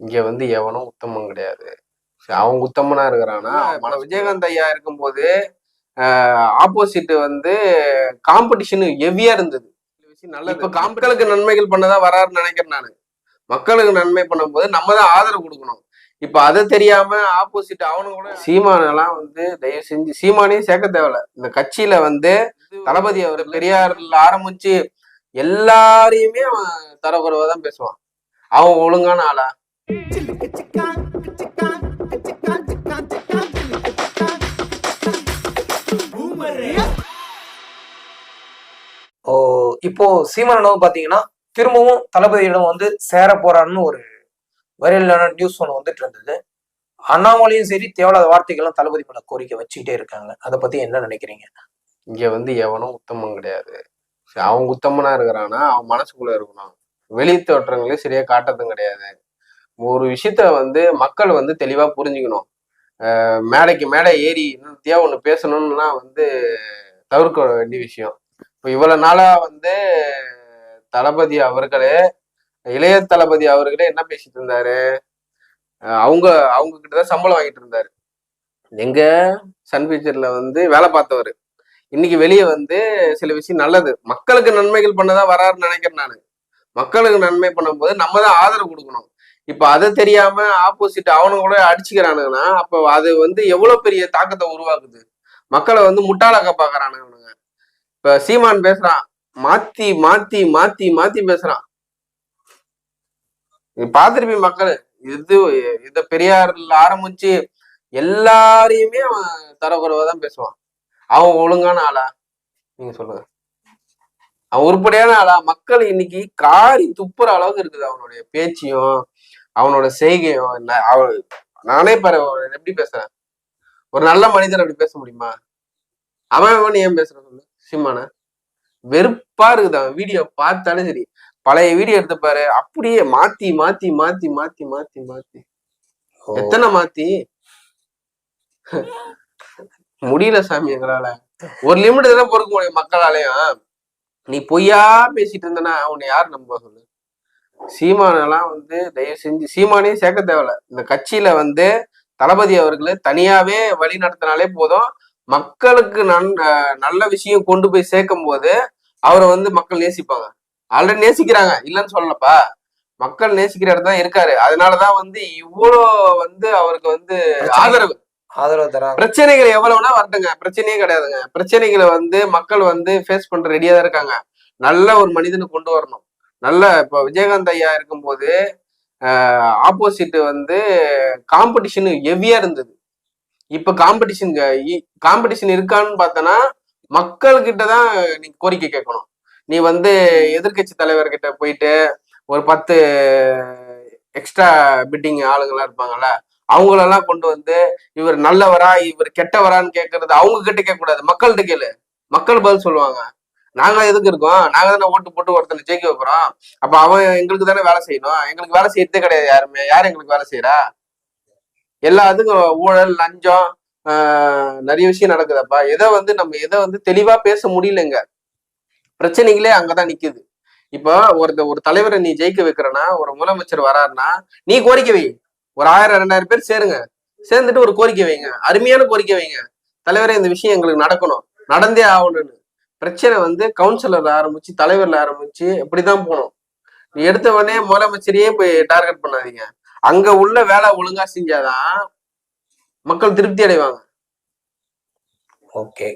இங்க வந்து எவனும் உத்தமம் கிடையாது. அவன் உத்தமனா இருக்கிறானா, விஜயகாந்த் ஐயா இருக்கும்போது ஆப்போசிட் வந்து காம்படிஷன் ஹெவியா இருந்தது. இப்ப மக்களுக்கு நன்மைகள் பண்ணதான் வராருன்னு நினைக்கிறேன் நானு. மக்களுக்கு நன்மை பண்ணும்போது நம்ம தான் ஆதரவு கொடுக்கணும். இப்ப அதை தெரியாம ஆப்போசிட் அவனு கூட சீமானெல்லாம் வந்து தயவு செஞ்சு சீமானையும் சேர்க்க தேவையில்ல. இந்த கட்சியில வந்து தளபதி அவர் பெரியார்ல ஆரம்பிச்சு எல்லாரையுமே அவன் தரக்குறைவா தான் பேசுவான். அவன் ஒழுங்கான ஆளா? இப்போ சீமானளவு பாத்தீங்கன்னா திரும்பவும் தளபதியிடம் வந்து சேர போறாருன்னு ஒரு வைரலான நியூஸ் ஒன்று வந்துட்டு இருந்தது. அண்ணாமலையும் சரி தேவையில்லாத வார்த்தைகளும் தளபதி மேல கோரிக்கை வச்சுக்கிட்டே இருக்காங்க. அதை பத்தி என்ன நினைக்கிறீங்க? இங்க வந்து எவனும் உத்தமம் கிடையாது. அவன் உத்தமனா இருக்கிறானா அவன் மனசுக்குள்ள இருக்கணும். வெளி தோற்றங்களே சரியா காட்டுறதும் கிடையாது. ஒரு விஷயத்த வந்து மக்கள் வந்து தெளிவா புரிஞ்சுக்கணும். மேடைக்கு மேடை ஏறி இன்னத்தையா ஒண்ணு பேசணும்னா வந்து தவிர்க்க வேண்டிய விஷயம். இப்ப இவ்வளவு நாளா வந்து தளபதி அவர்களே இளைய தளபதி அவர்களே என்ன பேசிட்டு இருந்தாரு? அவங்க அவங்க கிட்டதான் சம்பளம் வாங்கிட்டு இருந்தாரு. எங்க சன் பிக்சர்ல வந்து வேலை பார்த்தவரு இன்னைக்கு வெளியே வந்து சில விஷயம் நல்லது மக்களுக்கு நன்மைகள் பண்ணதான் வராருன்னு நினைக்கிறேன் நானு. மக்களுக்கு நன்மை பண்ணும்போது நம்ம தான் ஆதரவு கொடுக்கணும். இப்ப அதை தெரியாம ஆப்போசிட் அவனு கூட அடிச்சுக்கிறானுங்கன்னா அப்ப அது வந்து எவ்வளவு பெரிய தாக்கத்தை உருவாக்குது. மக்களை வந்து முட்டாளாக்க பாக்குறானுங்க. இப்ப சீமான் பேசுறான், மாத்தி மாத்தி மாத்தி மாத்தி பேசுறான். பாத்திருப்பி மக்கள் இத பெரியார்ல ஆரம்பிச்சு எல்லாரையுமே அவன் தரக்குறைவா தான் பேசுவான். அவன் ஒழுங்கான ஆளா? நீங்க சொல்லுங்க. அவன் உருப்படியான ஆளா? மக்கள் இன்னைக்கு காரி துப்புற அளவுக்கு இருக்குது அவனுடைய பேச்சியும் அவனோட செய்கையும். நானே பாரு எப்படி பேசுறேன். ஒரு நல்ல மனிதர் அப்படி பேச முடியுமா? அவன் ஏன் பேசுற சொல்லு சீமான? வெறுப்பா இருக்குது. அவன் வீடியோ பார்த்தாலும் சரி, பழைய வீடியோ எடுத்து பாரு, அப்படியே மாத்தி மாத்தி மாத்தி மாத்தி மாத்தி மாத்தி எத்தனை மாத்தி முடியல சாமி எங்களால. ஒரு லிமிட் தான் பொறுக்க முடியும் மக்களாலையும். நீ பொய்யா பேசிட்டு இருந்தனா உன்னை யாரு நம்ப சொல்லு? சீமானெல்லாம் வந்து தயவு செஞ்சு சீமானையும் சேர்க்க தேவையில்ல. இந்த கட்சியில வந்து தளபதி அவர்களை தனியாவே வழி நடத்தினாலே போதும். மக்களுக்கு நல்ல விஷயம் கொண்டு போய் சேர்க்கும் போது அவரை வந்து மக்கள் நேசிப்பாங்க. ஆல்ரெடி நேசிக்கிறாங்க, இல்லைன்னு சொல்லலப்பா. மக்கள் நேசிக்கிற இடத்துல தான் இருக்காரு. அதனாலதான் வந்து இவ்வளோ வந்து அவருக்கு வந்து ஆதரவு தராங்க. பிரச்சனைகள் எவ்வளவுனா வரட்டுங்க, பிரச்சனையே கிடையாதுங்க. பிரச்சனைகளை வந்து மக்கள் வந்து ஃபேஸ் பண்ற ரெடியா தான் இருக்காங்க. நல்ல ஒரு மனிதனை கொண்டு வரணும். நல்ல இப்போ விஜயகாந்த் ஐயா இருக்கும்போது ஆப்போசிட் வந்து காம்படிஷன் ஹெவியா இருந்தது. இப்ப காம்படிஷன் இருக்கான்னு பார்த்தனா மக்கள் கிட்டதான் நீ கோரிக்கை கேட்கணும். நீ வந்து எதிர்கட்சி தலைவர்கிட்ட போயிட்டு ஒரு 10 எக்ஸ்ட்ரா பிட்டிங் ஆளுங்கெல்லாம் இருப்பாங்கல்ல, அவங்களெல்லாம் கொண்டு வந்து இவர் நல்லவரா இவர் கெட்டவரான்னு கேட்கறது அவங்க கிட்ட கேட்க கூடாது, மக்கள்கிட்ட கேளு. மக்கள் பதில் சொல்லுவாங்க. நாங்க எதுக்கு இருக்கோம்? நாங்க தானே ஓட்டு போட்டு ஒருத்தனை ஜெயிக்க வைக்கிறோம். அப்ப அவன் எங்களுக்கு தானே வேலை செய்யணும். எங்களுக்கு வேலை செய்யறதே கிடையாது யாருமே. யாரு எங்களுக்கு வேலை செய்யறா? எல்லாத்துக்கும் ஊழல் லஞ்சம் நிறைய விஷயம் நடக்குதப்பா. எதை வந்து தெளிவா பேச முடியலங்க. பிரச்சனைகளே அங்கதான் நிக்குது. இப்ப ஒரு தலைவரை நீ ஜெயிக்க வைக்கிறனா, ஒரு முதலமைச்சர் வராருன்னா நீ கோரிக்கை வை. ஒரு 1000 2000 பேர் சேருங்க, சேர்ந்துட்டு ஒரு கோரிக்கை வைங்க, அருமையான கோரிக்கை வைங்க. தலைவரே இந்த விஷயம் எங்களுக்கு நடக்கணும், நடந்தே ஆகணும்னு. பிரச்சனை வந்து கவுன்சிலர்ல ஆரம்பிச்சு தலைவர்ல ஆரம்பிச்சு இப்படிதான் போகணும். நீ எடுத்த உடனே முதலமைச்சரையே போய் டார்கெட் பண்ணாதீங்க. அங்க உள்ள வேலை ஒழுங்கா செஞ்சாதான் மக்கள் திருப்தி அடைவாங்க. ஓகே.